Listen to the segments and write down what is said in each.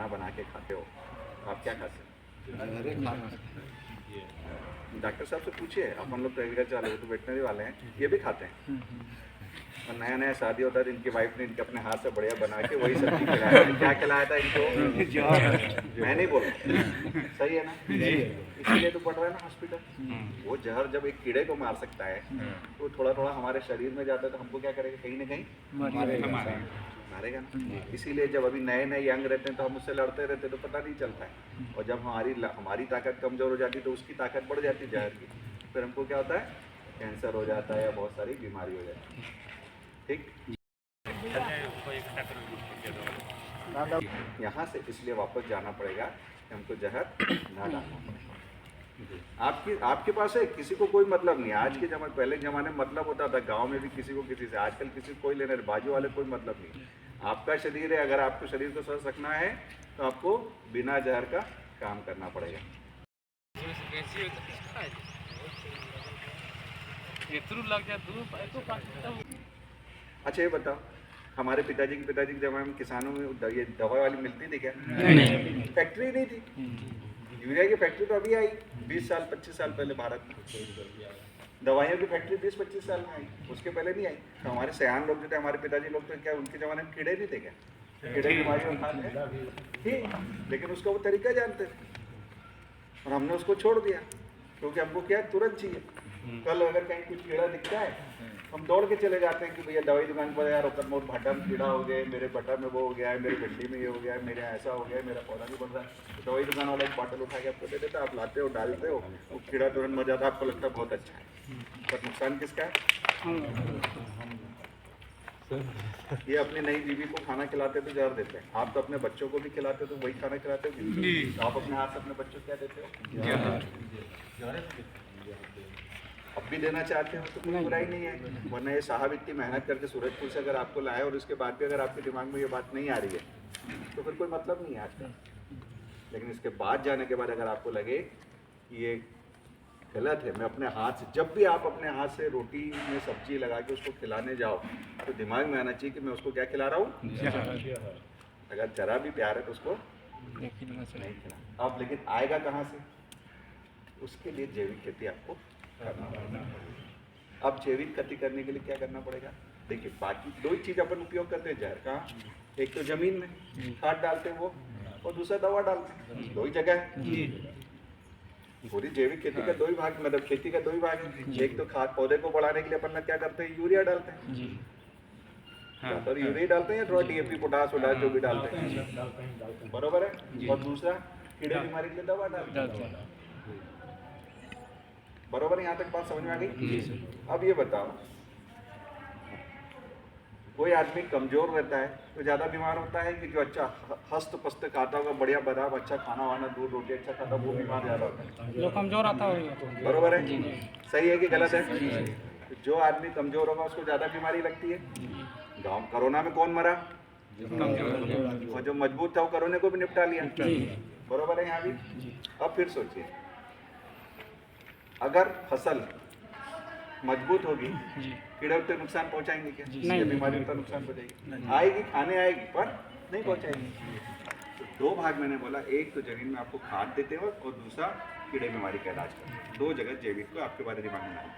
बना के खाते हो, आप क्या खाते हो? डॉक्टर साहब से पूछिए, अपन लोग तो एग्रीकल्चर वाले, वो तो वेटनरी वाले हैं, ये भी खाते हैं। और नया नया शादी होता है तो इनकी वाइफ ने इनके अपने हाथ से बढ़िया बना के वही सब्जी खिलाया था। क्या खिलाया था इनको? मैं नहीं बोल रहा, सही है ना? इसीलिए तो पड़ रहा है ना हॉस्पिटल। वो जहर जब एक कीड़े को मार सकता है तो थोड़ा थोड़ा हमारे शरीर में जाता है तो हमको क्या करेगा? कहीं ना कहीं मारेगा ना। इसीलिए जब अभी नए नए यंग रहते हैं तो हम उससे लड़ते रहते हैं तो पता नहीं चलता है, और जब हमारी ताकत कमज़ोर हो जाती है तो उसकी ताकत बढ़ जाती है जहर की, फिर हमको क्या होता है? कैंसर हो जाता है या बहुत सारी बीमारी हो जाती है। ठीक, यहाँ से इसलिए वापस जाना पड़ेगा कि हमको जहर ना डालना पड़ेगा। आपके पास है, किसी को कोई मतलब नहीं। आज के जमाने, पहले के ज़माने में मतलब होता था, गांव में भी किसी को किसी से। आजकल किसी को कोई लेने, बाजू वाले कोई मतलब नहीं। आपका शरीर है, अगर आपको शरीर को स्वस्थ रखना है तो आपको बिना जहर का काम करना पड़ेगा। अच्छा ये बताओ, हमारे पिताजी के ज़माने में किसानों में ये दवा वाली मिलती थी क्या? नहीं। फैक्ट्री नहीं थी। यूरिया की फैक्ट्री तो अभी आई 20 साल 25 साल पहले भारत में। दवाइयों की फैक्ट्री 20-25 साल में आई, उसके पहले नहीं आई। तो हमारे सयान लोग जो थे, हमारे पिताजी लोग, तो क्या उनके ज़माने में कीड़े नहीं थे क्या? कीड़े बीमारी खाते थी, लेकिन उसका वो तरीका जानते थे और हमने उसको छोड़ दिया क्योंकि हमको क्या तुरंत चाहिए। कल अगर कहीं कुछ कीड़ा दिखता है हम दौड़ के चले जाते हैं कि भैया दवाई दुकान पर, यार ओकर मोर भाटा में कीड़ा हो गया, मेरे बटर में वो हो गया है, मेरी भिंडी में ये हो गया है, मेरे ऐसा हो गया है, मेरा पौधा नहीं बढ़ रहा है। तो दवाई दुकान वाला एक बॉटल उठा के आपको दे देता है, आप लाते हो, डालते हो, वो कीड़ा तुरंत मर जाता है, आपको लगता है बहुत अच्छा है, पर नुकसान किसका है? ये अपनी नई बीवी को खाना खिलाते तो जहर देते हैं, आप तो अपने बच्चों को भी खिलाते हो तो वही खाना खिलाते हो। तो आप अपने हाथ से अपने बच्चों को क्या देते हो? अब भी देना चाहते हो तो कोई बुराई नहीं है, वरना ये साहब इतनी मेहनत करके सूरजपुर से अगर आपको लाए और उसके बाद भी अगर आपके दिमाग में ये बात नहीं आ रही है तो फिर कोई मतलब नहीं है आज का। लेकिन इसके बाद जाने के बाद अगर आपको लगे कि ये गलत है, मैं अपने हाथ से, जब भी आप अपने हाथ से रोटी में सब्जी लगा के उसको खिलाने जाओ तो दिमाग में आना चाहिए कि मैं उसको क्या खिला रहा हूँ। अगर जरा भी प्यार है तो उसको नहीं खिला। अब लेकिन आएगा कहाँ से? उसके लिए जैविक खेती आपको करना पड़ेगा। अब जैविक खेती करने के लिए क्या करना पड़ेगा? देखिए, बाकी दो ही चीज़ अपन उपयोग करते हैं जहर का। एक तो ज़मीन में खाद डालते हैं वो, और दूसरा दवा डालते हैं, दो ही जगह है। पूरी जैविक खेती का दो ही भाग, मतलब खेती का दो ही भाग है। एक तो खाद, पौधे को बढ़ाने के लिए अपन क्या करते हैं? यूरिया डालते हैं, तो यूरिया डालते हैं, थोड़ा डीएपी पोटास वोटास जो भी डालते हैं, बरोबर है। और दूसरा कीड़े बीमारी के लिए दवा डालते हैं, बरोबर है। यहाँ तक बात समझ में आ गई? अब ये बताओ, कोई आदमी कमजोर रहता है तो ज़्यादा बीमार होता है कि जो अच्छा हस्त पस्त खाता होगा, बढ़िया बदाम, अच्छा खाना वाना, दूध रोटी अच्छा खाता, वो बीमार ज़्यादा होता है? जो कमजोर आता है बरोबर है, सही है कि गलत है? जो आदमी कमजोर होगा उसको ज़्यादा बीमारी लगती है। गाँव कोरोना में कौन मरा? और जो मजबूत था वो कोरोना को भी निपटा लिया, बरोबर है यहाँ भी। अब फिर सोचिए, अगर फसल मजबूत होगी, कीड़े उतने नुकसान पहुंचाएंगे क्या? नहीं, बीमारी उतना नुकसान पहुंचाएगी, आएगी, खाने आएगी, पर नहीं पहुंचाएगी। तो दो भाग मैंने बोला, एक तो जमीन में आपको खाद देते हो और दूसरा कीड़े बीमारी का इलाज करते। दो जगह जैविक को आपके बारे दिमाग में लाना।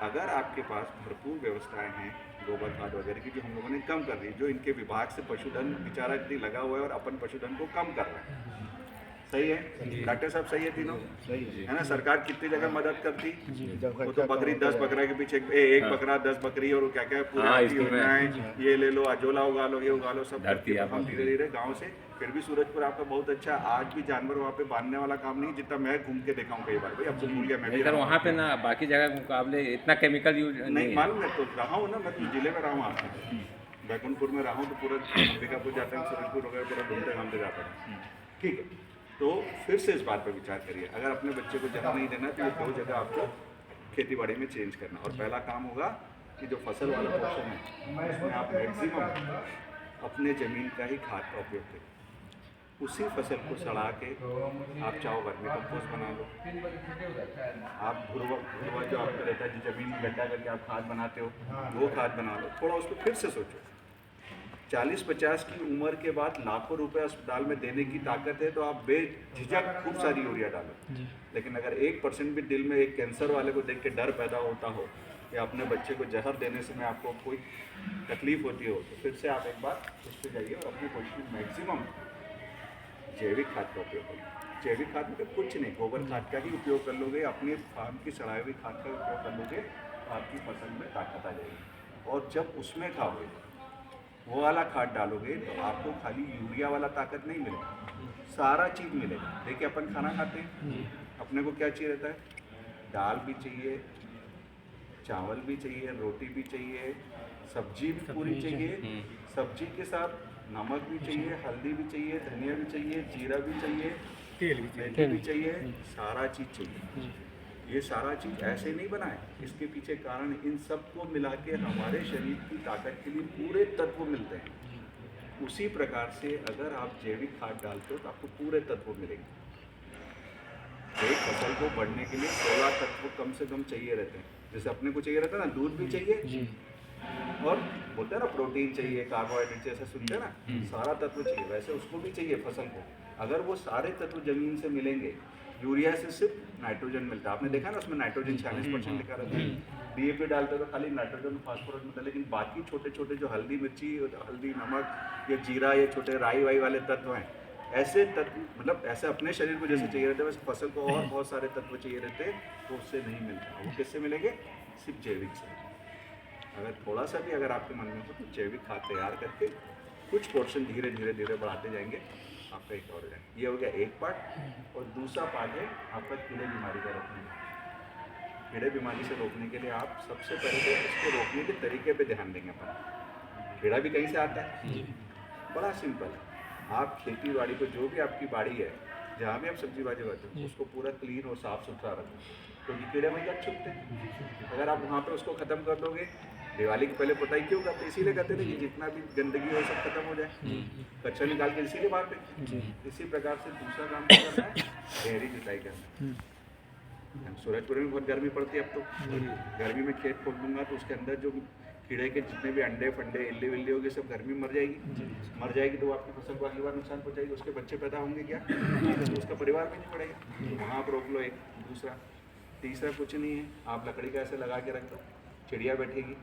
अगर आपके पास भरपूर व्यवस्थाएं हैं गोबर खाद वगैरह की, जो हम लोगों ने कम कर दी, जो इनके विभाग से पशुधन बेचारा इतनी लगा हुआ है और अपन पशुधन को कम कर रहे हैं, सही है? डॉक्टर साहब सही है? तीनों सही है ना? सरकार कितनी जगह मदद करती, वो तो बकरी 10 बकरा के पीछे एक बकरा 10 बकरी और क्या क्या पूरा योजनाएं, ये ले लो, अजोला उगा लो, ये उगा लो, सब करती है। हम धीरे धीरे गाँव से, फिर भी सूरजपुर आपका बहुत अच्छा, आज भी जानवर वहाँ पे बांधने वाला काम नहीं, जितना मैं घूम के देखा हूँ कई बार। भाई अब तो भूल गया मैं भी, वहाँ पे ना बाकी जगह के मुकाबले इतना केमिकल यूज नहीं मालूम है, तो रहा हूँ ना, मैं तो जिले में रहा हूँ, आपके बैकुंठपुर में रहा हूँ, तो पूरा अंबिकापुर जाते हैं, सूरजपुर वगैरह पूरा घूमते घामते जाते हैं, ठीक है। तो फिर से इस बात पर विचार करिए, अगर अपने बच्चे को जगह नहीं देना तो ये दो जगह आपको खेती बाड़ी में चेंज करना। और पहला काम होगा कि जो फसल वाला पोर्शन है उसमें आप मैक्सिमम अपने ज़मीन का ही खाद का उपयोग करें। उसी फसल को सड़ा के आप चाहो वर्मी कंपोस्ट बना लो, आप भुरवा जो आपका रहता है, जो ज़मीन में गड्ढा करके आप खाद बनाते हो, वो खाद बना लो। थोड़ा उसको फिर से सोचो, 40-50 की उम्र के बाद लाखों रुपए अस्पताल में देने की ताकत है, तो आप बेझिझक खूब सारी यूरिया डालो। लेकिन अगर 1% भी दिल में एक कैंसर वाले को देख के डर पैदा होता हो या अपने बच्चे को जहर देने से में आपको कोई तकलीफ होती हो, तो फिर से आप एक बार उस पर जाइए और अपने कोशिश में मैक्सिमम जैविक खाद का उपयोग करें। जैविक खाद में कुछ नहीं, गोबर खाद का ही उपयोग कर लोगे, अपने फार्म की सड़ाई हुई खाद का उपयोग कर लोगे, तो आपकी फसल में ताकत आ जाएगी। और जब उसमें खाओगे, वो वाला खाद डालोगे, तो आपको खाली यूरिया वाला ताकत नहीं मिलेगा, सारा चीज़ मिलेगा। देखिए अपन खाना खाते हैं, अपने को क्या चाहिए रहता है? दाल भी चाहिए, चावल भी चाहिए, रोटी भी चाहिए, सब्जी भी पूरी चाहिए, सब्जी के साथ नमक भी चाहिए, हल्दी भी चाहिए, धनिया भी चाहिए, जीरा भी चाहिए, तेल भी चाहिए, सारा चीज़ चाहिए। ये सारा चीज़ ऐसे नहीं बना है, इसके पीछे कारण इन सब को मिला के हमारे शरीर की ताकत के लिए पूरे तत्व मिलते हैं। उसी प्रकार से अगर आप जैविक खाद डालते हो तो आपको पूरे तत्व मिलेंगे। एक फसल को बढ़ने के लिए 16 तत्व कम से कम चाहिए रहते हैं। जैसे अपने को चाहिए रहता है ना, दूध भी चाहिए और बोलते हैं ना प्रोटीन चाहिए, कार्बोहाइड्रेट जैसे सुनते हैं ना, सारा तत्व चाहिए, वैसे उसको भी चाहिए फसल को। अगर वो सारे तत्व जमीन से मिलेंगे, यूरिया से सिर्फ नाइट्रोजन मिलता है। आपने देखा ना उसमें नाइट्रोजन 46% लिखा रहता है, डीएपी डालते तो खाली नाइट्रोजन फास्फोरस मिलता है, लेकिन बाकी छोटे छोटे जो हल्दी मिर्ची, हल्दी नमक, या जीरा, या छोटे राई वाई वाले तत्व हैं, ऐसे तत्व मतलब ऐसे अपने शरीर को जैसे चाहिए रहते हैं, वैसे फसल को और बहुत सारे तत्व चाहिए रहते हैं, तो उससे नहीं मिलता। वो किससे मिलेंगे? सिर्फ जैविक से। अगर थोड़ा सा भी अगर आपके मन में हो तो जैविक खाद तैयार करके कुछ पोर्शन धीरे धीरे धीरे बढ़ाते जाएंगे, आपका एक और जाएगा। ये हो गया एक पार्ट। और दूसरा पार्ट है आपका कीड़े बीमारी का रोकने का। कीड़े बीमारी से रोकने के लिए आप सबसे पहले तो इसको रोकने के तरीके पे ध्यान देंगे अपन। कीड़ा भी कहीं से आता है, बड़ा सिंपल है। आप खेती बाड़ी को, जो भी आपकी बाड़ी है, जहाँ भी आप सब्जी भाजी उगाते हो, उसको पूरा क्लीन और साफ़ सुथरा रखो, क्योंकि कीड़े वहीं तक छुपते हैं। अगर आप वहाँ पे उसको ख़त्म कर दोगे, दिवाली के पहले पता ही क्यों करते? इसीलिए करते थे कि जितना भी गंदगी हो सब खत्म हो जाए, कचरा निकाल के इसीलिए बाहर फेंकते। इसी प्रकार से दूसरा काम क्या करना है? गहरी जुताई करना है। सूरजपुर में बहुत गर्मी पड़ती है, अब तो गर्मी में खेत खोद दूंगा तो उसके अंदर जो कीड़े के जितने भी अंडे फंडे इल्ली विल्ली होगी, सब गर्मी में मर जाएगी तो वो आपकी फसल को अगली बार नुकसान पहुँचाएगी। उसके बच्चे पैदा होंगे क्या, तो उसका परिवार भी नहीं पड़ेगा। वहाँ आप रोक लो एक। दूसरा, तीसरा कुछ नहीं है, आप लकड़ी का ऐसे लगा के रख दो, चिड़िया बैठेगी,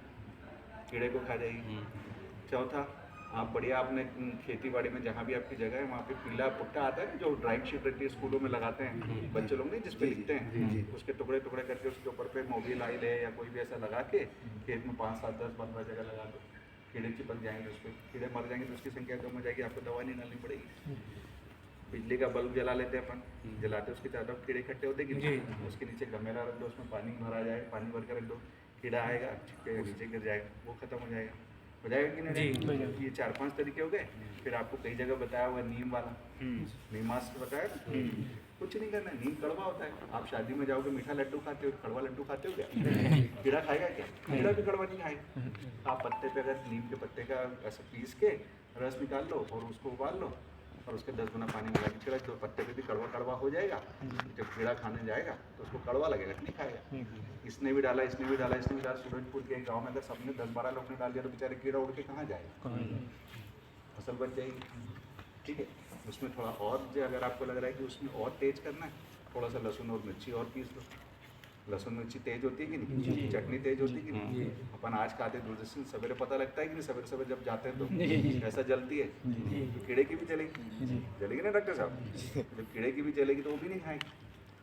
कीड़े को खा जाएगी। चौथा, आप बढ़िया अपने खेती बाड़ी में जहाँ भी आपकी जगह है, वहाँ पे पीला पुट्टा आता है जो ड्राइंग शीट रहती है, स्कूलों में लगाते हैं बच्चे लोग नहीं, जिस पे लिखते हैं, उसके टुकड़े टुकड़े करके उसके ऊपर पे मोबिल ऑयल है या कोई भी ऐसा लगा के खेत में 5, 7, 10, 15 जगह लगा दो। कीड़े चिपक जाएंगे, उस पर कीड़े मर जाएंगे तो उसकी संख्या कम हो जाएगी, आपको दवा नहीं डालनी पड़ेगी। बिजली का बल्ब जला लेते हैं अपन, जलाते उसके चारों तरफ कीड़े इकट्ठे होते हैं, उसके नीचे गमेला रख दो, उसमें पानी भरा जाए, पानी भर कर रख दो, कीड़ा आएगा, छिपकेगा, नीचे गिर जाएगा, वो खत्म हो जाएगा कि नहीं? ये 4-5 तरीके हो गए। फिर आपको कई जगह बताया हुआ नीम वाला, नीमास्त्र बताया। कुछ नहीं करना है, नीम कड़वा होता है। आप शादी में जाओगे, मीठा लड्डू खाते हो, कड़वा लड्डू खाते हो क्या? कीड़ा खाएगा क्या? कीड़ा भी कड़वा नहीं खाएगा। आप पत्ते पे अगर नीम के पत्ते का ऐसे पीस के रस निकाल लो और उसको उबाल लो और उसके 10 गुना पानी मिला के छिड़क दो, पत्ते पे भी कड़वा कड़वा हो जाएगा। जब कीड़ा खाने जाएगा तो उसको कड़वा लगेगा, नहीं खाएगा। इसने भी डाला, इसने भी डाला, इसने भी डाला। सूरजपुर के गांव में अगर सबने 10-12 लोग ने डाल दिया तो बेचारे कीड़ा उड़ के कहाँ जाएगा? फसल बच जाएगी। ठीक है, उसमें थोड़ा और जो अगर आपको लग रहा है कि उसमें और तेज करना है, थोड़ा सा लहसुन और मिर्ची और पीस दो। लहसुन मिर्ची तेज होती है कि नहीं? चटनी तेज होती है कि नहीं? अपन आज खाते दूरदर्शन, सवेरे पता लगता है कि नहीं? सवेरे सवेरे जब जाते हैं तो ऐसा जलती है, तो कीड़े की भी जलेगी ना डॉक्टर साहब? जब कीड़े की भी जलेगी तो वो भी नहीं खाएगी।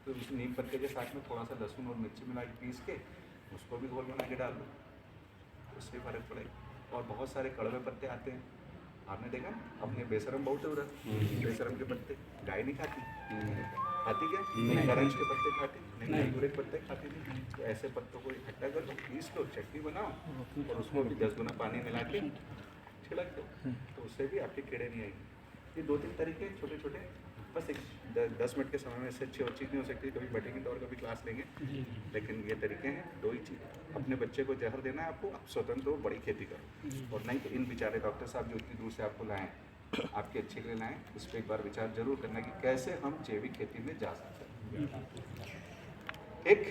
तो उस नीम पत्ते के साथ में थोड़ा सा लहसुन और मिर्ची मिला के पीस के उसको भी घोल बना के डाल दो, उससे फ़र्क पड़ेगा। और बहुत सारे कड़वे पत्ते आते हैं, आपने देखा ना? अपने बेशरम बहुत है उधर, बेशरम के पत्ते गाय नहीं खाती क्या? करंज के पत्ते खाती नहीं, अंगूर के पत्ते खाती नहीं। तो ऐसे पत्तों को इकट्ठा कर लो, पीस लो, चटनी बनाओ और उसको भी 10 गुना पानी मिला के छिड़क दो, तो उससे भी आपके कीड़े नहीं आएंगे। ये 2-3 तरीके छोटे छोटे, बस एक 10 मिनट के समय में इससे अच्छी और चीज़ नहीं हो सकती। कभी बैठेंगे तो और कभी क्लास लेंगे, लेकिन ये तरीके हैं। 2 ही चीज़, अपने बच्चे को जहर देना है आपको, आप स्वतंत्र हो, बड़ी खेती करो। और नहीं तो इन बेचारे डॉक्टर साहब जो इतनी दूर से आपको लाएँ, आपके अच्छे के लिए लाएँ, इस पर एक बार विचार जरूर करना कि कैसे हम जैविक खेती में जा सकते हैं। ठीक?